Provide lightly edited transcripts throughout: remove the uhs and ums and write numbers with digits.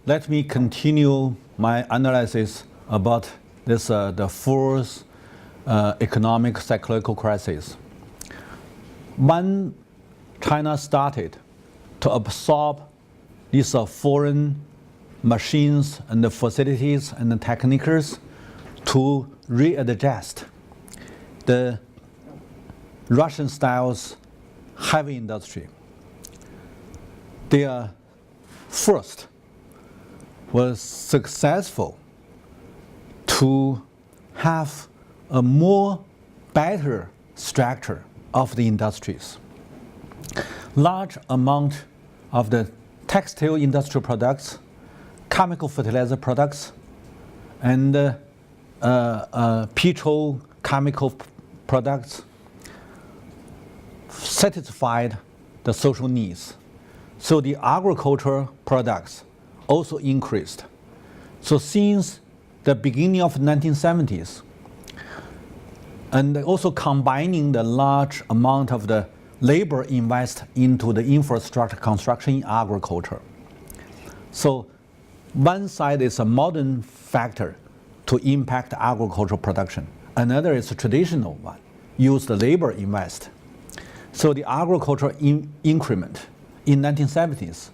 let me continue my analysis about this the fourth economic cyclical crisis. When China started to absorb these foreign machines and the facilities and the techniques to readjust the Russian style's heavy industry. Their first was successful to have a more better structure of the industries. Large amount of the textile industrial products, chemical fertilizer products, and petrochemical products satisfied the social needs. So the agricultural products also increased. So since the beginning of the 1970s, and also combining the large amount of the labor invest into the infrastructure construction in agriculture. So one side is a modern factor to impact agricultural production. Another is a traditional one, use the labor invest. So the agricultural increment in 1970s,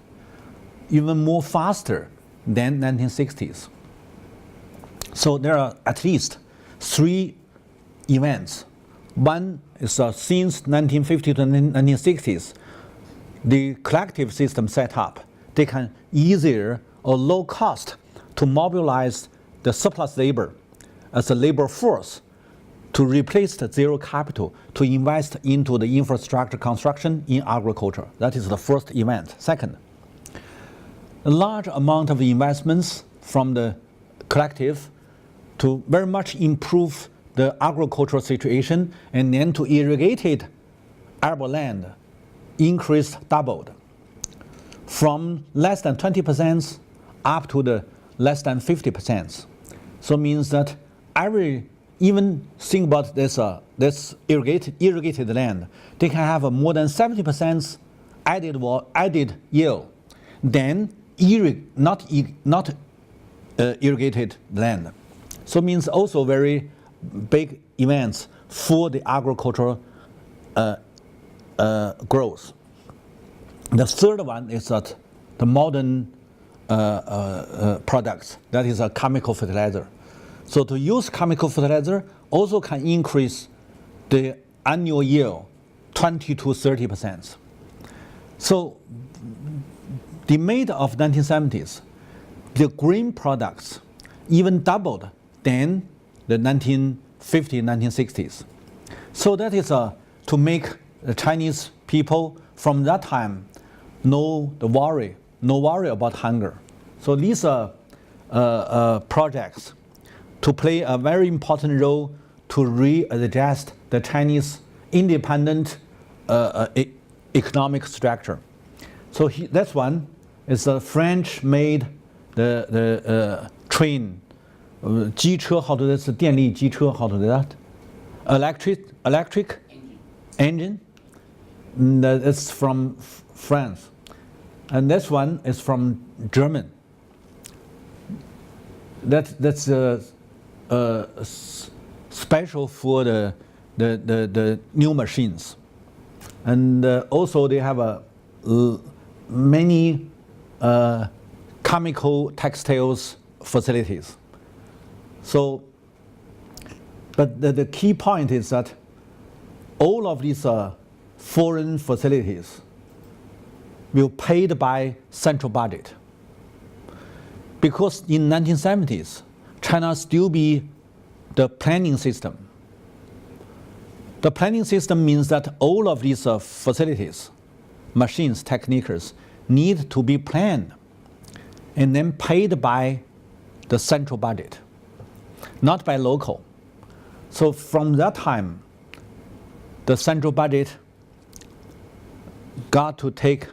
even more faster than 1960s. So there are at least three events. One is since 1950 to 1960s, the collective system set up, they can easier or low cost to mobilize the surplus labor as a labor force to replace the zero capital to invest into the infrastructure construction in agriculture. That is the first event. Second, a large amount of investments from the collective to very much improve the agricultural situation, and then to irrigated arable land increased, doubled from less than 20% up to the less than 50%. So means that even think about this irrigated land, they can have a more than 70% added yield than not irrigated land. So means also very big events for the agricultural growth. The third one is that the modern products, that is a chemical fertilizer. So to use chemical fertilizer also can increase the annual yield 20 to 30%. So the mid of 1970s, the green products even doubled than the 1950s, 1960s. So that is to make the Chinese people from that time no worry about hunger. So these are projects to play a very important role to readjust the Chinese independent economic structure. So that's one. It's a French-made the train, 机车 how to say 电力机车 how to say that? Electric engine. It's from France, and this one is from German. That's special for the new machines, and also they have many chemical textiles facilities. So, but the key point is that all of these foreign facilities will be paid by central budget. Because in 1970s, China still be the planning system. The planning system means that all of these facilities, machines, techniques, need to be planned and then paid by the central budget, not by local. So from that time, the central budget got to take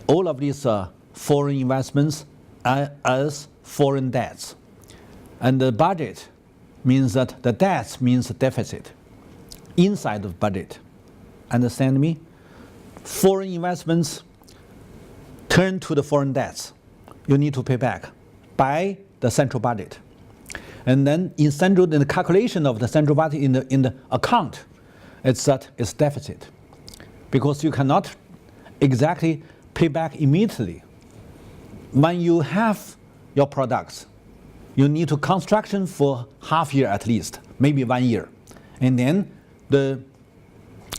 all of these foreign investments as foreign debts. And the budget means that the debts means deficit inside of budget. Understand me? Foreign investments turn to the foreign debts. you need to pay back by the central budget. And then in the calculation of the central budget in the account, it's deficit. Because you cannot exactly pay back immediately. When you have your products, you need to construction for half year at least, maybe 1 year. And then the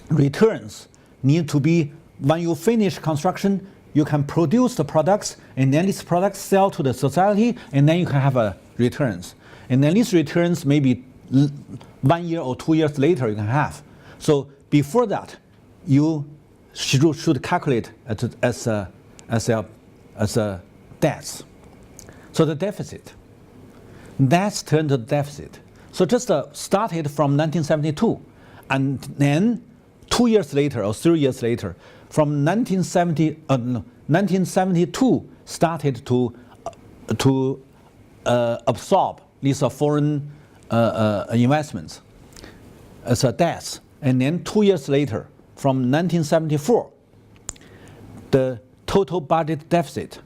returns need to be, when you finish construction, you can produce the products, and then these products sell to the society, and then you can have returns. And then these returns maybe 1 year or 2 years later you can have. So before that, you should calculate as a debts. So the deficit. Debts turn to deficit. So just started from 1972, and then 2 years later or 3 years later, from 1972 started to absorb these foreign investments as a debts. And then 2 years later, from 1974, the total budget deficit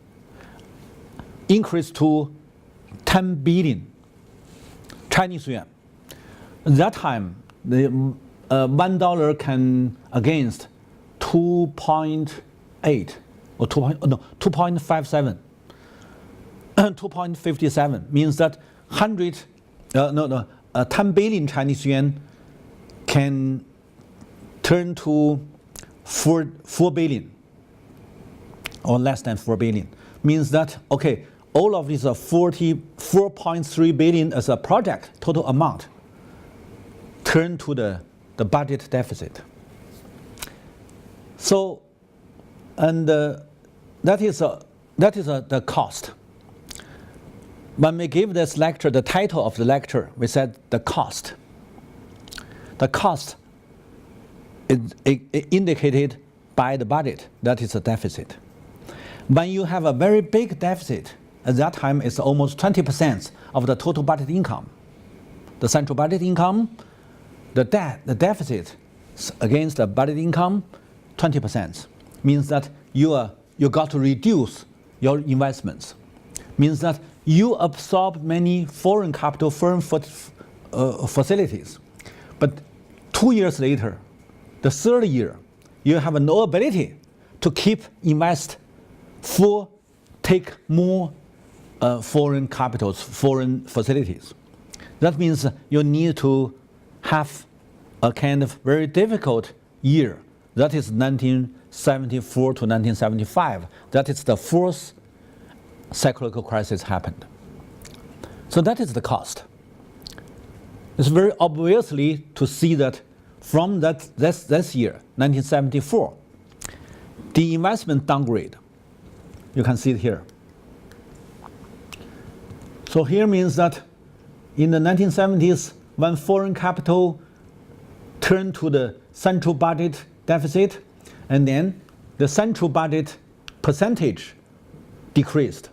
increased to 10 billion Chinese yuan. At that time, the $1 can against 2.8 or 2.57. 2.57 means that 10 billion Chinese yuan can turn to 4 billion or less than 4 billion. Means that, okay, all of these are 44.3 billion as a project total amount turn to the budget deficit. So, and that is the cost. When we gave this lecture, the title of the lecture, we said the cost. The cost is indicated by the budget, that is a deficit. When you have a very big deficit, at that time it's almost 20% of the total budget income. The central budget income, the deficit against the budget income, 20%. Means that you got to reduce your investments. Means that you absorb many foreign capital firm facilities. But 2 years later, the third year, you have no ability to invest take more foreign capitals, foreign facilities. That means you need to have a kind of very difficult year. That is 1974 to 1975. That is the fourth cyclical crisis happened. So that is the cost. It's very obviously to see that from this year, 1974, the investment downgrade. You can see it here. So here means that in the 1970s, when foreign capital turned to the central budget deficit, and then the central budget percentage decreased.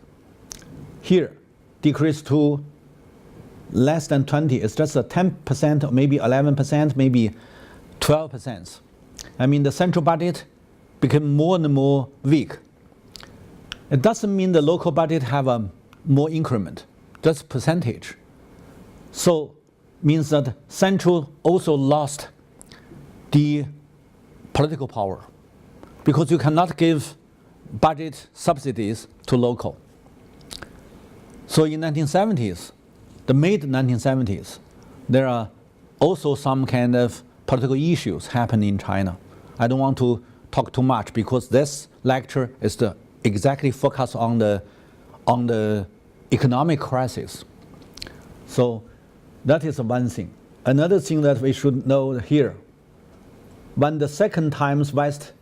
Here, decreased to less than 20. It's just a 10% or maybe 11%, maybe 12%. I mean, the central budget became more and more weak. It doesn't mean the local budget have a more increment, just percentage. So means that central also lost the political power because you cannot give budget subsidies to local. So in 1970s, the mid-1970s, there are also some kind of political issues happening in China. I don't want to talk too much because this lecture is exactly focused on the economic crisis. So that is one thing. Another thing that we should know here, when the second times West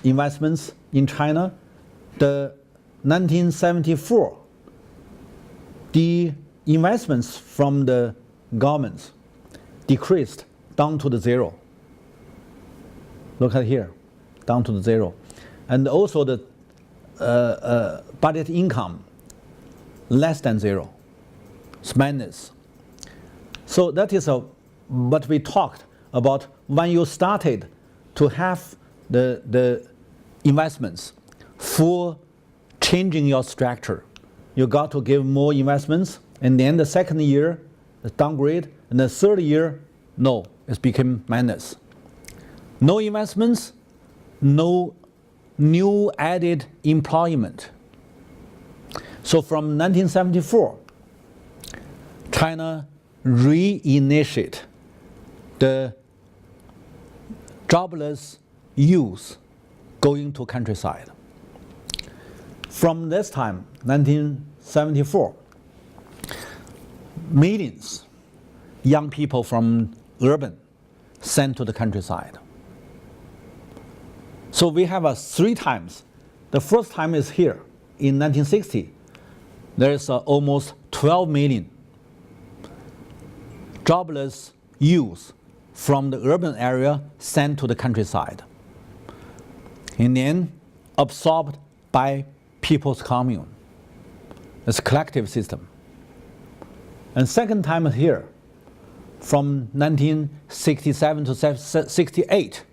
investments in China, the 1974, the investments from the governments decreased down to the zero. Look at here, down to the zero. And also the budget income less than zero. It's minus. So that is what we talked about when you started to have the investments for changing your structure. you got to give more investments, and then the second year, the downgrade, and the third year, no, it became minus. No investments, no new added employment. So from 1974, China reinitiated the jobless youth going to countryside. From this time, 1974, millions young people from urban sent to the countryside. So we have 3 times. The first time is here in 1960. There is almost 12 million jobless youth from the urban area sent to the countryside, and then absorbed by people's commune. It's a collective system. And second time here, from 1967 to 68,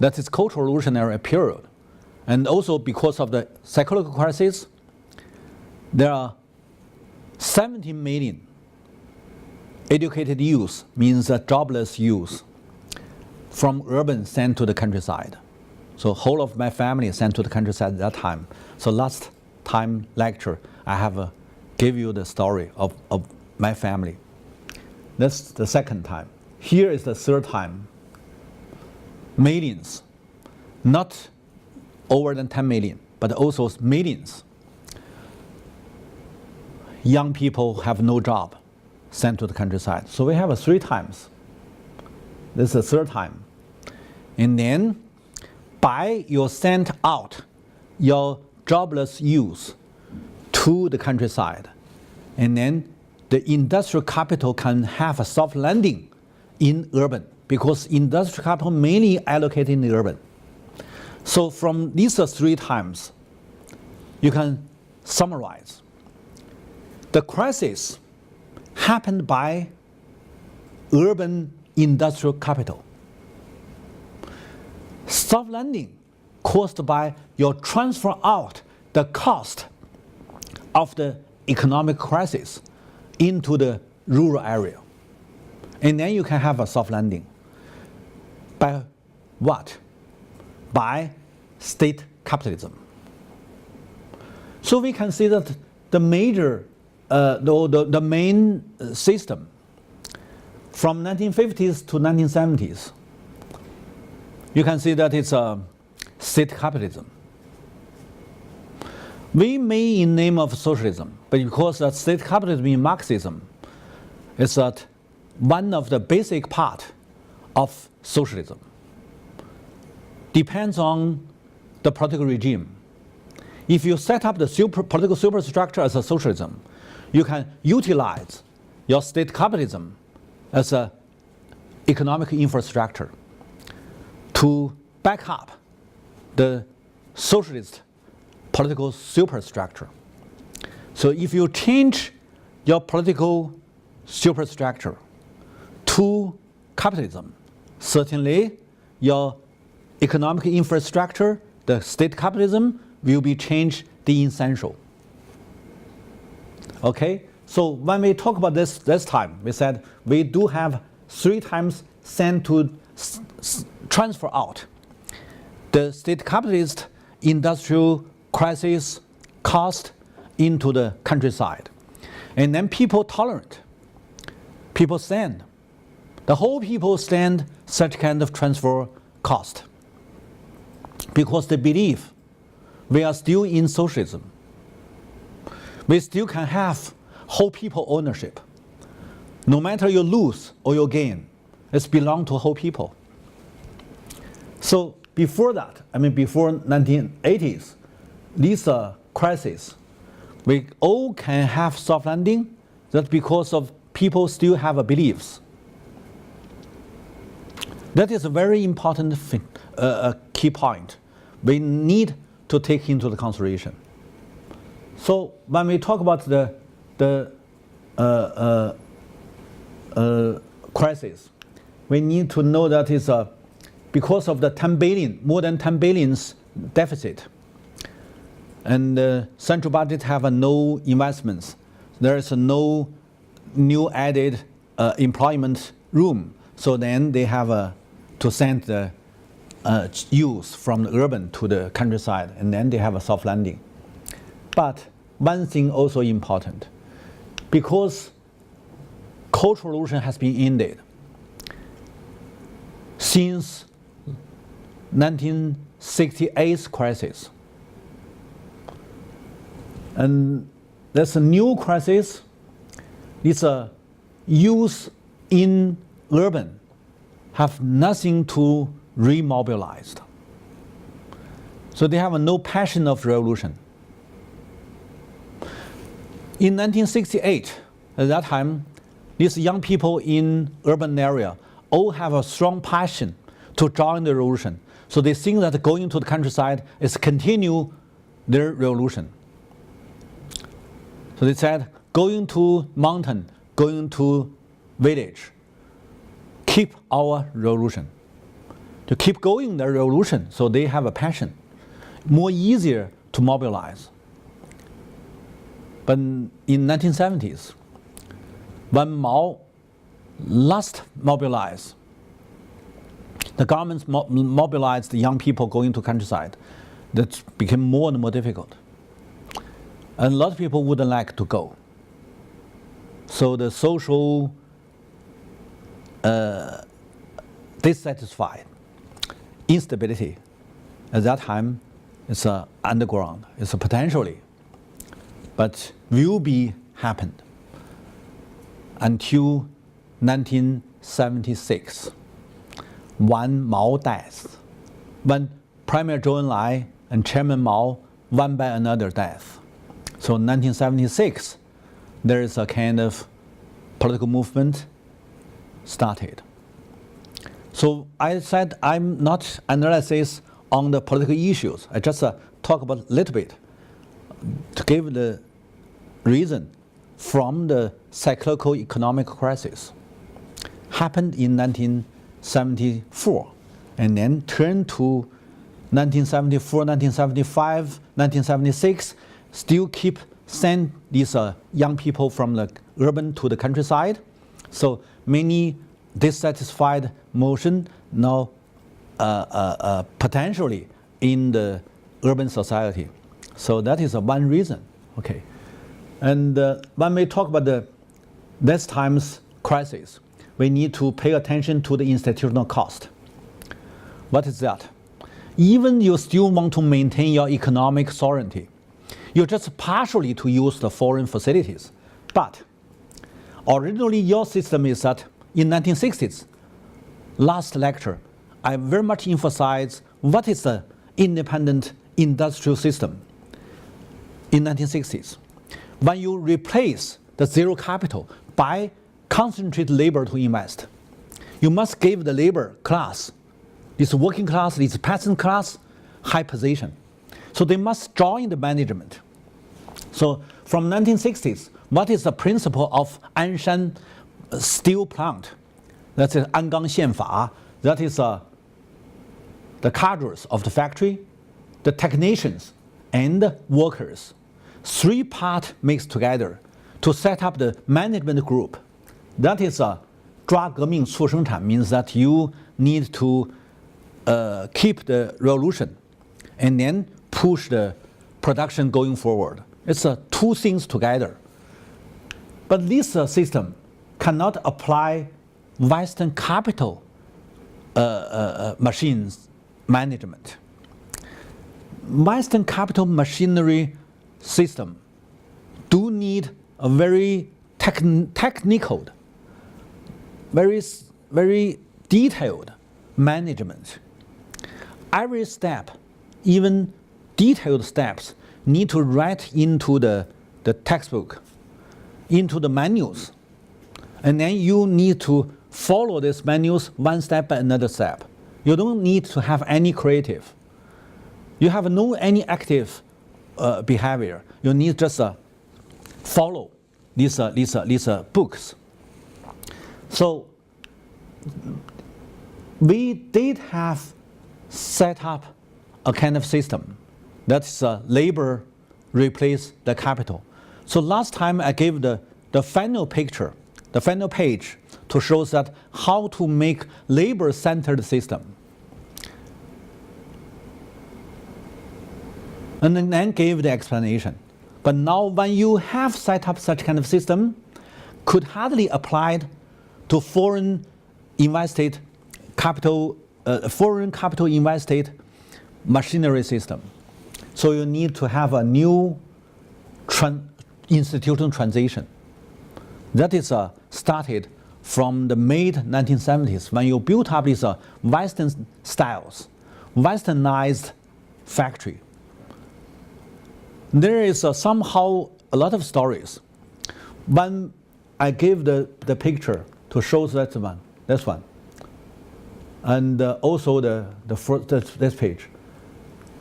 that is Cultural Revolutionary period. And also because of the cyclical crisis, there are 17 million educated youth, means jobless youth, from urban sent to the countryside. So whole of my family sent to the countryside at that time. So last time lecture, I have give you the story of my family. That's the second time. Here is the third time. Millions, not over than 10 million, but also millions. Young people have no job, sent to the countryside. So we have 3 times. This is the third time. And then, by you sent out your jobless youth to the countryside, and then the industrial capital can have a soft landing in urban, because industrial capital mainly allocated in the urban. So from these 3 times, you can summarize. The crisis happened by urban industrial capital. Soft landing caused by your transfer out the cost of the economic crisis into the rural area. And then you can have a soft landing. By what? By state capitalism. So we can see that the major, the main system from 1950s to 1970s, you can see that it's state capitalism. We may in name of socialism, but because that state capitalism in Marxism is that one of the basic part of socialism. Depends on the political regime. If you set up the political superstructure as a socialism, you can utilize your state capitalism as an economic infrastructure to back up the socialist political superstructure. So if you change your political superstructure to capitalism, certainly your economic infrastructure, the state capitalism, will be changed the essential. Okay, so when we talk about this time, we said we do have 3 times sent to transfer out the state capitalist industrial crisis cost into the countryside. And then people tolerant. People stand. The whole people stand such kind of transfer cost because they believe we are still in socialism. We still can have whole people ownership. No matter you lose or you gain, it's belong to whole people. So before that, before 1980s, these crises, we all can have soft landing. That's because of people still have beliefs. That is a very important thing, key point. We need to take into the consideration. So when we talk about the crisis, we need to know that it's because of the 10 billion, more than 10 billions deficit. and the central budget have no investments. There is no new added employment room. So then they have to send the youth from the urban to the countryside, and then they have a soft landing. But one thing also important, because Cultural Revolution has been ended since 1968 crisis. And there's a new crisis. It's a youth in urban have nothing to remobilize. So they have no passion of revolution. In 1968, at that time, these young people in urban area all have a strong passion to join the revolution. So they think that going to the countryside is continue their revolution. So they said, going to mountain, going to village, keep our revolution. To keep going the revolution, so they have a passion. More easier to mobilize. But in 1970s, when Mao last mobilized, the government mobilized the young people going to countryside. That became more and more difficult. And a lot of people wouldn't like to go. So the social dissatisfied, instability at that time is underground, it's potentially, but will be happened until 1976, when Mao dies, when Premier Zhou Enlai and Chairman Mao one by another death. So in 1976, there is a kind of political movement started. So I said I'm not analysis on the political issues. I just talk about a little bit to give the reason from the cyclical economic crisis. Happened in 1974 and then turned to 1974, 1975, 1976, still keep send these young people from the urban to the countryside. So many dissatisfied motion now potentially in the urban society. So that is one reason. Okay, and when we talk about this time's crisis, we need to pay attention to the institutional cost. What is that? Even you still want to maintain your economic sovereignty, you just partially to use the foreign facilities. But originally your system is that in 1960s, last lecture, I very much emphasize what is the independent industrial system in 1960s. When you replace the zero capital by concentrate labor to invest, you must give the labor class, this working class, this peasant class, high position. So they must join the management. So from 1960s, what is the principle of Anshan steel plant? That is Angang Xianfa. That is the cadres of the factory, the technicians, and the workers. Three parts mixed together to set up the management group. That is 抓革命促生产 means that you need to keep the revolution and then push the production going forward. It's two things together. But this system cannot apply Western capital machines management. Western capital machinery system do need a very technical, very detailed management. Every step, even detailed steps, need to write into the textbook, into the manuals. And then you need to follow these manuals one step by another step. You don't need to have any creative. You have no any active behavior. You need just follow these books. So we did have set up a kind of system that's labor replace the capital. So last time I gave the final picture, the final page, to show that how to make labor-centered system. And then gave the explanation. But now when you have set up such kind of system, could hardly applied to foreign invested capital, foreign capital invested machinery system. So you need to have a new institutional transition. That is started from the mid 1970s when you built up these Western styles, westernized factory. There is somehow a lot of stories. When I gave the picture to show that one, this one, and also this page,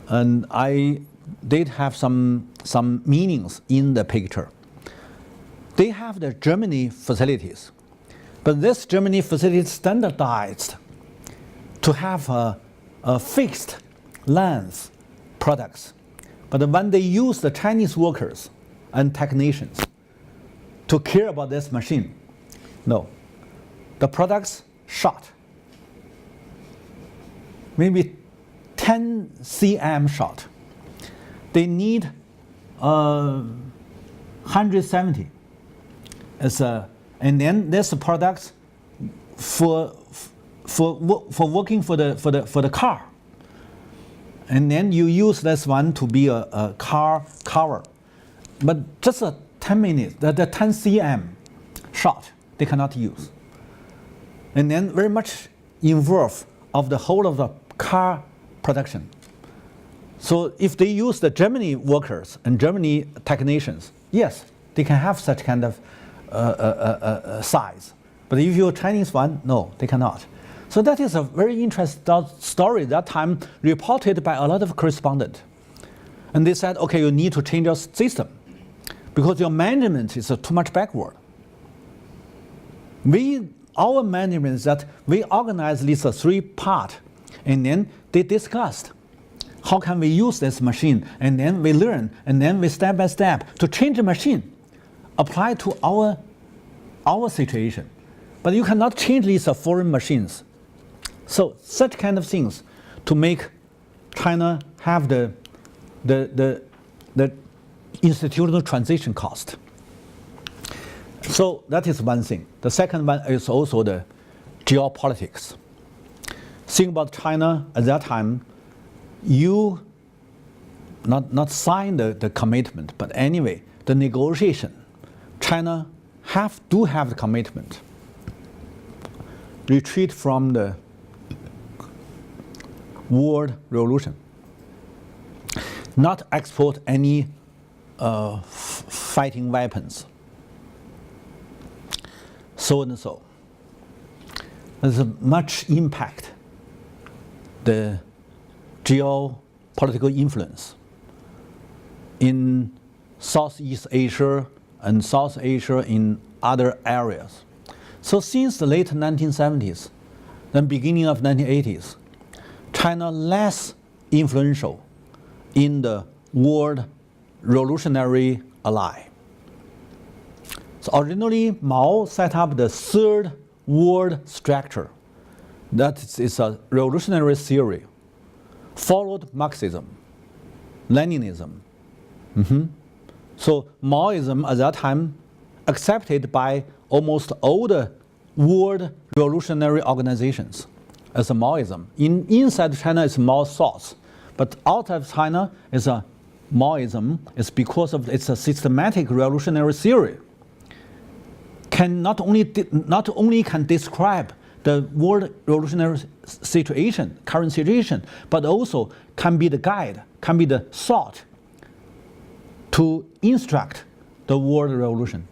and I did have some meanings in the picture. They have the Germany facilities, but this Germany facility is standardized to have a fixed length products. But when they use the Chinese workers and technicians to care about this machine, no, the products short, maybe 10 cm short. They need 170. And then this products for working for the car. And then you use this one to be a car cover. But just 10 minutes, the 10 cm short, they cannot use. And then very much involved of the whole of the car production. So if they use the Germany workers and Germany technicians, yes, they can have such kind of size. But if you're a Chinese one, no, they cannot. So that is a very interesting story that time reported by a lot of correspondents. And they said, okay, you need to change your system because your management is too much backward. Our management is that we organize these three parts, and then they discussed how can we use this machine, and then we learn, and then we step by step to change the machine, apply to our situation. But you cannot change these foreign machines. So such kind of things to make China have the institutional transition cost. So that is one thing. The second one is also the geopolitics. Think about China at that time. You not sign the commitment, but anyway, the negotiation. China do have the commitment. Retreat from the world revolution. Not export any fighting weapons. So and so. There's much impact. The geopolitical influence in Southeast Asia and South Asia in other areas. So since the late 1970s, then beginning of 1980s, China less influential in the world revolutionary ally. So originally, Mao set up the third world structure. That is a revolutionary theory, followed Marxism, Leninism. So Maoism at that time accepted by almost all the world revolutionary organizations as a Maoism. Inside China is Mao thoughts, but outside China is a Maoism. It's because of it's a systematic revolutionary theory. Can not only can describe the world revolutionary situation, current situation, but also can be the guide, can be the thought to instruct the world revolution.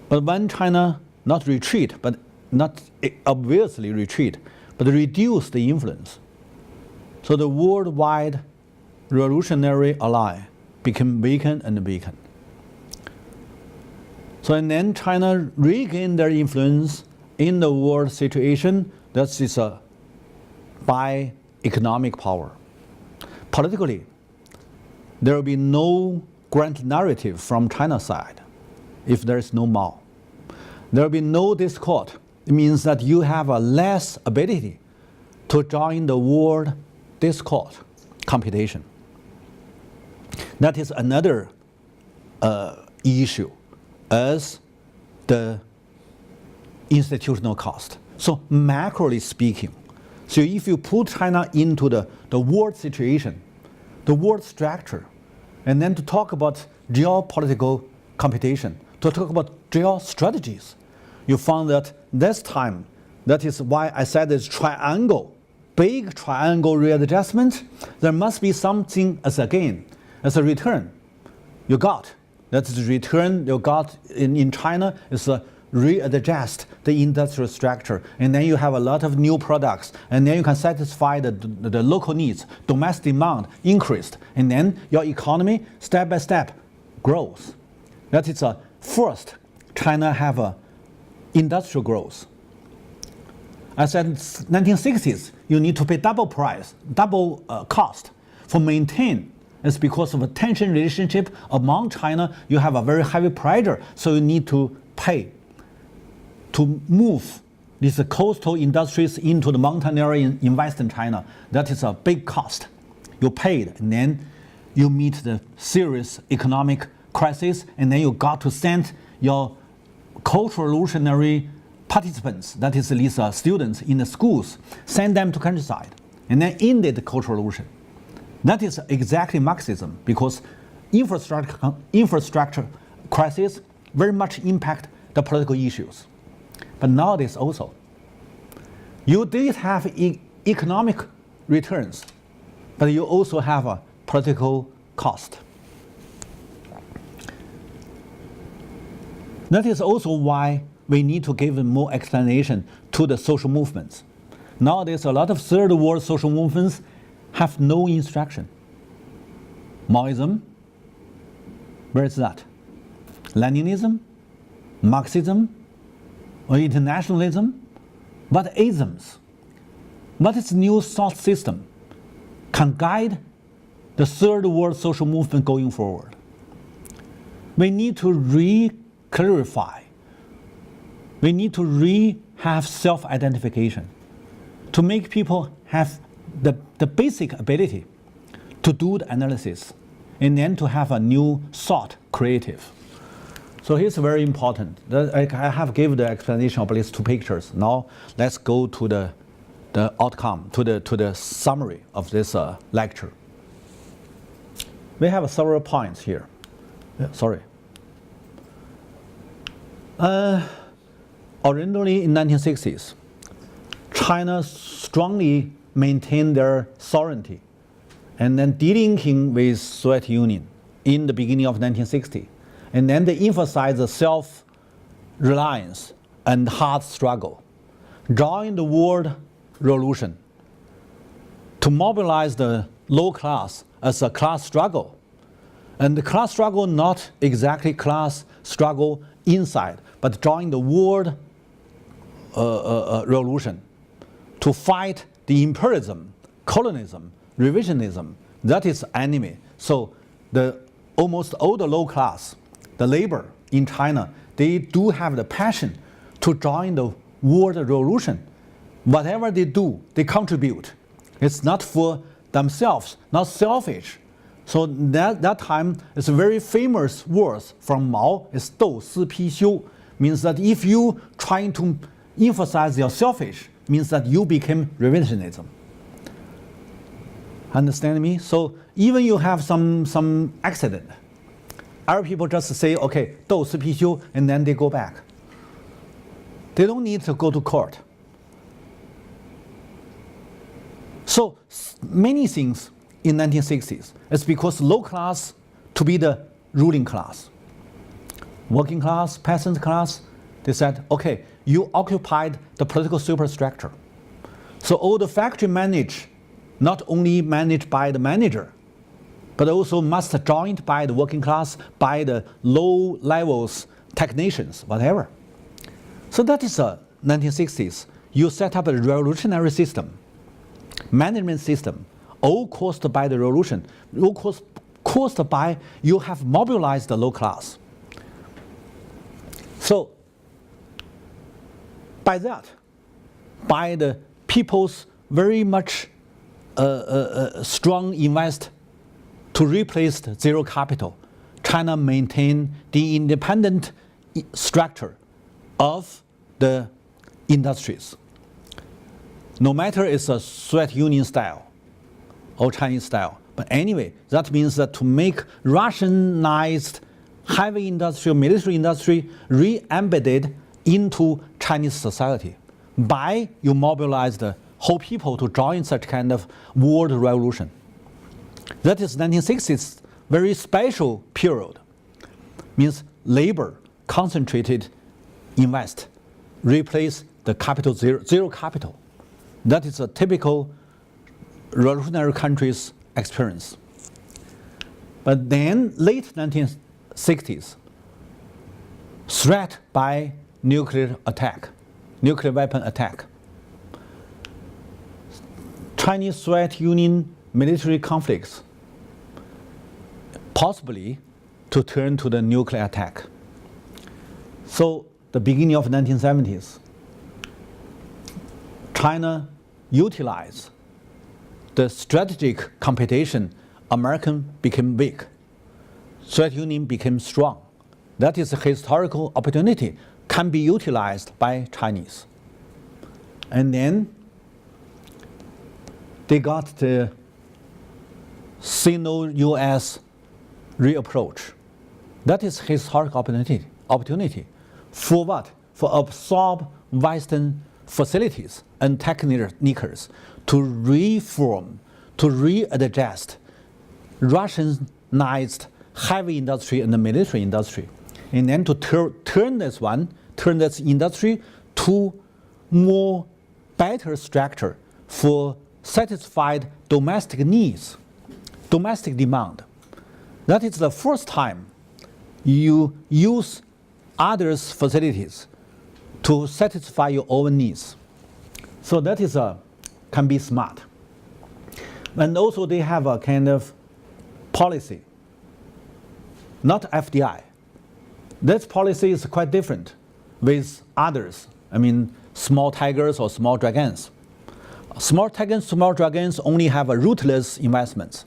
But when China not retreat, but not obviously retreat, but reduce the influence, so the worldwide revolutionary ally became weakened and weakened. So and then China regained their influence in the world situation. That is by economic power. Politically, there will be no grand narrative from China's side if there is no Mao. There will be no discord. It means that you have a less ability to join the world discord computation. That is another issue as the institutional cost. So macroly speaking, so if you put China into the world situation, the world structure, and then to talk about geopolitical computation, to talk about geostrategies, you found that this time, that is why I said it's triangle, big triangle readjustment, there must be something as a gain, as a return you got. That is the return you got in China is a readjust the industrial structure, and then you have a lot of new products, and then you can satisfy the local needs, domestic demand increased, and then your economy step by step grows. That is a first China have a industrial growth. I said 1960s you need to pay double price, double cost for maintain. It's because of a tension relationship among China. You have a very heavy pressure, so you need to pay to move these coastal industries into the mountain area in Western China. That is a big cost. You paid, and then you meet the serious economic crisis, and then you got to send your cultural revolutionary participants, that is these students in the schools, send them to countryside, and then ended the cultural revolution. That is exactly Marxism, because infrastructure crisis very much impact the political issues. But nowadays also, you did have economic returns, but you also have a political cost. That is also why we need to give more explanation to the social movements. Nowadays, a lot of third world social movements have no instruction. Maoism, where is that? Leninism, Marxism, or internationalism? What isms? What is new thought system can guide the third world social movement going forward? We need to re-clarify. We need to have self-identification to make people have the basic ability to do the analysis and then to have a new thought creative. So here's very important. I have given the explanation of these two pictures. Now let's go to the outcome, to the summary of this lecture. We have several points here. Sorry. Originally in 1960s, China strongly maintained their sovereignty and then delinking with Soviet Union in the beginning of 1960. And then they emphasized the self-reliance and hard struggle, join the world revolution to mobilize the low class as a class struggle. And the class struggle not exactly class struggle inside, but join the world revolution to fight the imperialism, colonialism, revisionism. That is enemy. So almost all the low class, the labor in China, they do have the passion to join the world revolution. Whatever they do, they contribute. It's not for themselves, not selfish. So that time, it's a very famous words from Mao, is 斗私批修, means that if you trying to emphasize your selfish, means that you became revisionism. Understand me? So even you have some accident, other people just say, okay, 斗私批修, and then they go back. They don't need to go to court. So many things in 1960s, it's because low class to be the ruling class. Working class, peasant class, they said, okay, you occupied the political superstructure. So all the factory managed, not only managed by the manager, but also must joined by the working class, by the low levels technicians, whatever. So that is the 1960s. You set up a revolutionary system, management system, all caused by the revolution, all caused by you have mobilized the low class. So by that, by the people's very much strong invest to replace the zero capital, China maintain the independent structure of the industries. No matter it's a Soviet Union style or Chinese style. But anyway, that means that to make Russianized heavy industry, military industry re-embedded into Chinese society by you mobilize the whole people to join such kind of world revolution. That is 1960s, very special period. Means labor concentrated invest, replace the capital zero capital. That is a typical revolutionary country's experience. But then late 1960s, threat by nuclear attack, nuclear weapon attack. Chinese-Soviet Union military conflicts, possibly to turn to the nuclear attack. So the beginning of 1970s, China utilized the strategic competition. American became weak, Soviet Union became strong. That is a historical opportunity, can be utilized by Chinese. And then they got the Sino-US reapproach. That is historic opportunity. For what? For absorb Western facilities and techniques to reform, to readjust Russianized heavy industry and the military industry, and then to turn this industry to more better structure for satisfied domestic needs, domestic demand. That is the first time you use others' facilities to satisfy your own needs. So that is can be smart. And also they have a kind of policy, not FDI. This policy is quite different with others. I mean, small tigers or small dragons. Small tigers, small dragons only have a rootless investments.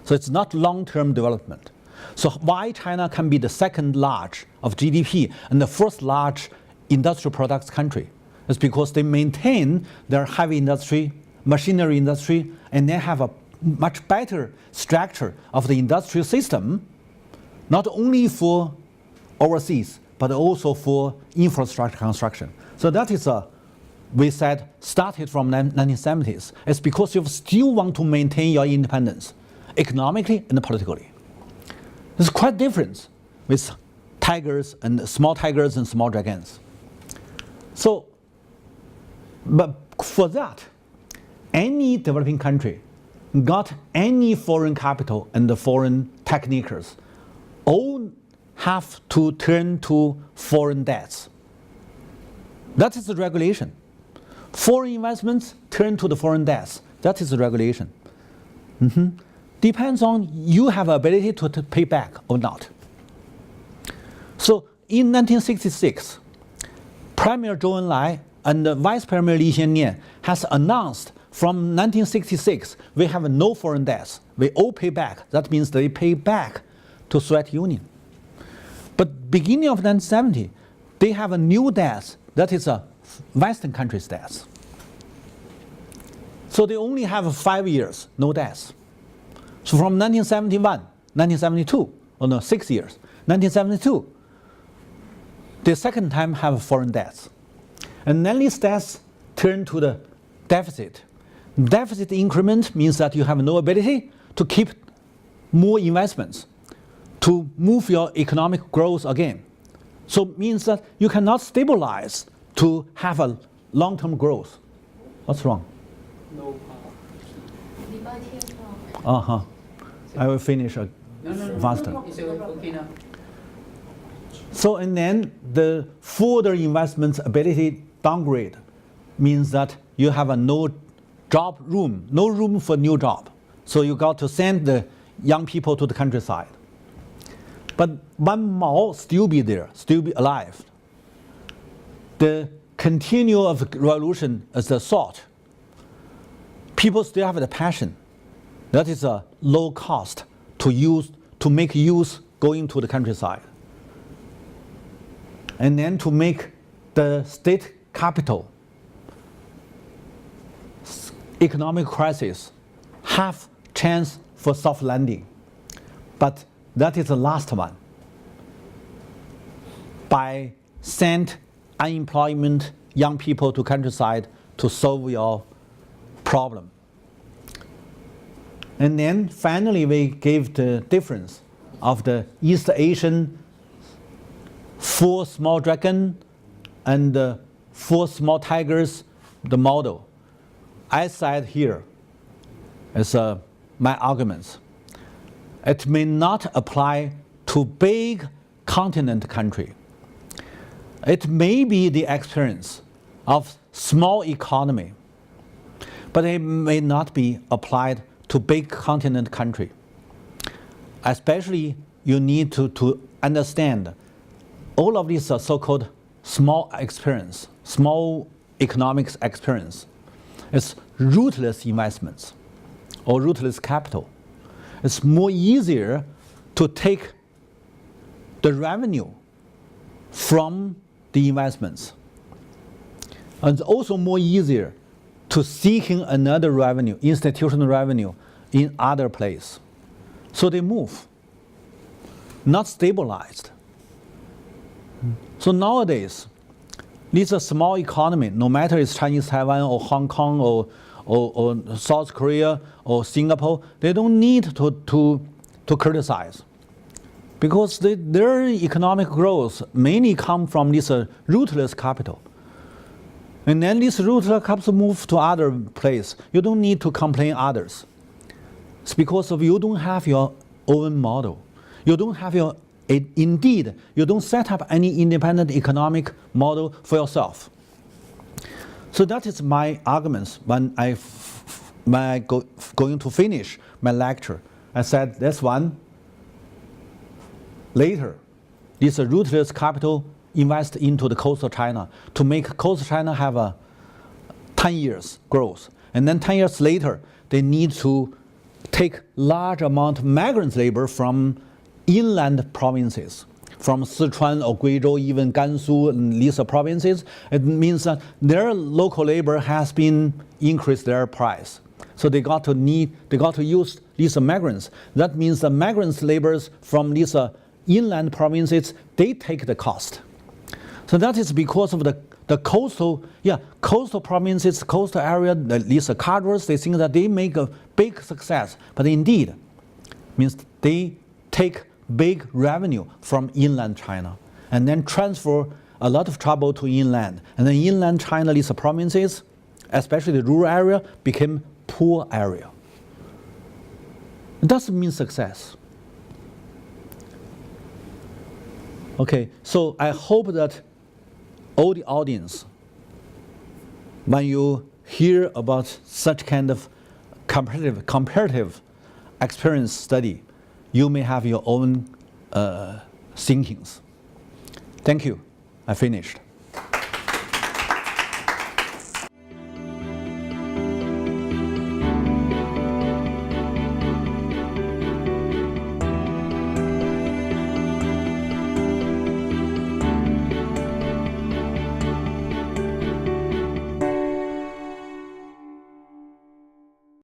So it's not long-term development. So why China can be the second large of GDP and the first large industrial products country? It's because they maintain their heavy industry, machinery industry, and they have a much better structure of the industrial system, not only for overseas, but also for infrastructure construction. So that is we said, started from 1970s. It's because you still want to maintain your independence, economically and politically. It's quite different with tigers and small dragons. So, but for that, any developing country got any foreign capital and the foreign techniques all have to turn to foreign debts. That is the regulation. Foreign investments turn to the foreign debts. That is the regulation. Depends on you have ability to pay back or not. So in 1966, Premier Zhou Enlai and Vice Premier Li Xiannian has announced from 1966 we have no foreign debts. We all pay back. That means they pay back to Soviet Union. But beginning of 1970, they have a new debt. That is a Western countries' debts. So they only have 5 years, no debts. So from 1971, 1972, oh no, 6 years, 1972, the second time have foreign debts. And then these debts turn to the deficit. Deficit increment means that you have no ability to keep more investments, to move your economic growth again. So it means that you cannot stabilize to have a long-term growth. What's wrong? No power. I will finish faster. It's okay now. So and then the further investment ability downgrade means that you have a no job room, no room for new job. So you got to send the young people to the countryside. But when Mao still be there, still be alive, the continuum of revolution is the thought. People still have the passion. That is a low cost to make youth going to the countryside. And then to make the state capital economic crisis have chance for soft landing. But that is the last one. By send unemployment young people to countryside to solve your problem. And then finally we gave the difference of the East Asian 4 small dragon and 4 small tigers, the model. I said here is my arguments. It may not apply to big continent country. It may be the experience of small economy, but it may not be applied to big continent country. Especially you need to understand all of these so-called small experience, small economics experience. It's rootless investments or rootless capital. It's more easier to take the revenue from the investments. And it's also more easier to seeking another revenue, institutional revenue, in other place. So they move, not stabilized. So nowadays, these are small economy, no matter it's Chinese Taiwan or Hong Kong or South Korea or Singapore, they don't need to criticize. Because their economic growth mainly come from this rootless capital. And then this rootless capital move to other place. You don't need to complain others. It's because of you don't have your own model. You don't have your, indeed, you don't set up any independent economic model for yourself. So that is my arguments when I going to finish my lecture. I said this one. Later, this rootless capital invest into the coastal China to make coastal China have a 10 years growth. And then 10 years later, they need to take large amount of migrant labor from inland provinces, from Sichuan or Guizhou, even Gansu and these provinces. It means that their local labor has been increased their price. So they got to use these migrants. That means the migrants laborers from these inland provinces, they take the cost. So that is because of the coastal provinces, coastal area, these cadres, they think that they make a big success. But indeed, means they take big revenue from inland China and then transfer a lot of trouble to inland. And then inland China, these provinces, especially the rural area, became poor area. It doesn't mean success. Okay, so I hope that all the audience, when you hear about such kind of comparative experience study, you may have your own thinkings. Thank you. I finished.